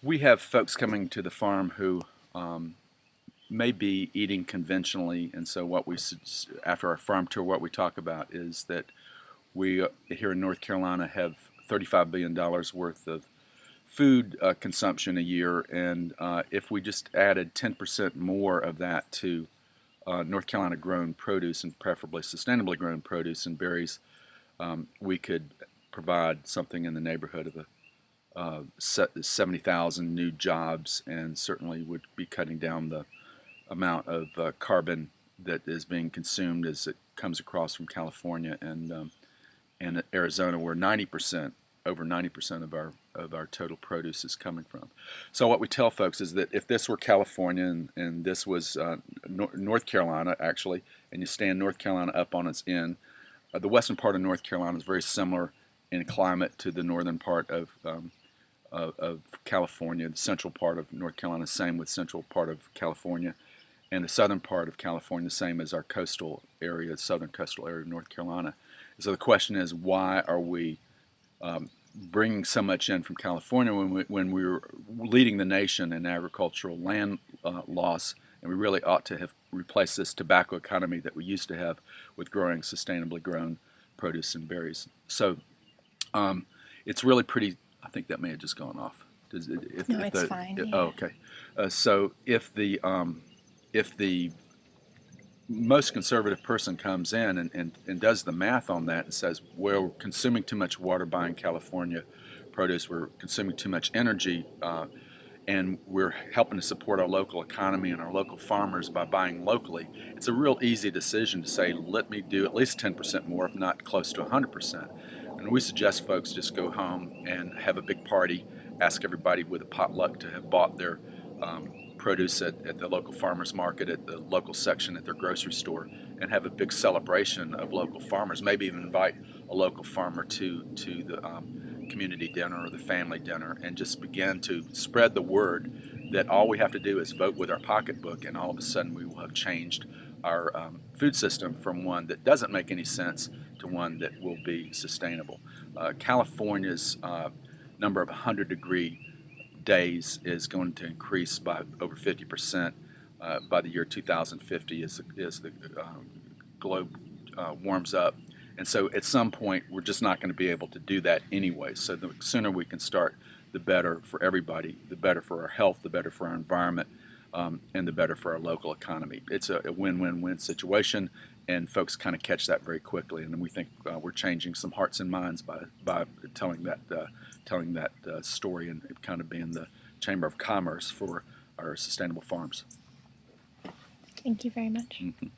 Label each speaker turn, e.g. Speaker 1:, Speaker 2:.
Speaker 1: We have folks coming to the farm who may be eating conventionally, and so after our farm tour, what we talk about is that we here in North Carolina have $35 billion worth of food consumption a year, and if we just added 10% more of that to North Carolina grown produce, and preferably sustainably grown produce and berries, we could provide something in the neighborhood of 70,000 new jobs, and certainly would be cutting down the amount of carbon that is being consumed as it comes across from California and Arizona, where over 90% of our total produce is coming from. So what we tell folks is that if this were California and this was North Carolina actually, and you stand North Carolina up on its end, the western part of North Carolina is very similar in climate to the northern part of California. The central part of North Carolina, same with central part of California, and the southern part of California, the same as our coastal area, southern coastal area of North Carolina. So the question is, why are we bringing so much in from California when we were leading the nation in agricultural land loss, and we really ought to have replaced this tobacco economy that we used to have with growing sustainably grown produce and berries. So it's really pretty. I think that may have just gone off.
Speaker 2: No, it's fine. Yeah.
Speaker 1: Oh, okay. So if the most conservative person comes in and does the math on that and says, well, we're consuming too much water buying California produce, we're consuming too much energy, and we're helping to support our local economy and our local farmers by buying locally, it's a real easy decision to say, let me do at least 10% more, if not close to 100%. And we suggest folks just go home and have a big party, ask everybody with a potluck to have bought their produce at the local farmers market, at the local section at their grocery store, and have a big celebration of local farmers. Maybe even invite a local farmer to the community dinner or the family dinner, and just begin to spread the word that all we have to do is vote with our pocketbook, and all of a sudden we will have changed our food system from one that doesn't make any sense to one that will be sustainable. California's number of 100-degree days is going to increase by over 50% by the year 2050 as the globe warms up. And so at some point we're just not going to be able to do that anyway. So the sooner we can start, the better for everybody, the better for our health, the better for our environment, and the better for our local economy. It's a win-win-win situation, and folks kind of catch that very quickly. And we think we're changing some hearts and minds by telling that story, and kind of being the Chamber of Commerce for our sustainable farms.
Speaker 2: Thank you very much.
Speaker 1: Mm-hmm.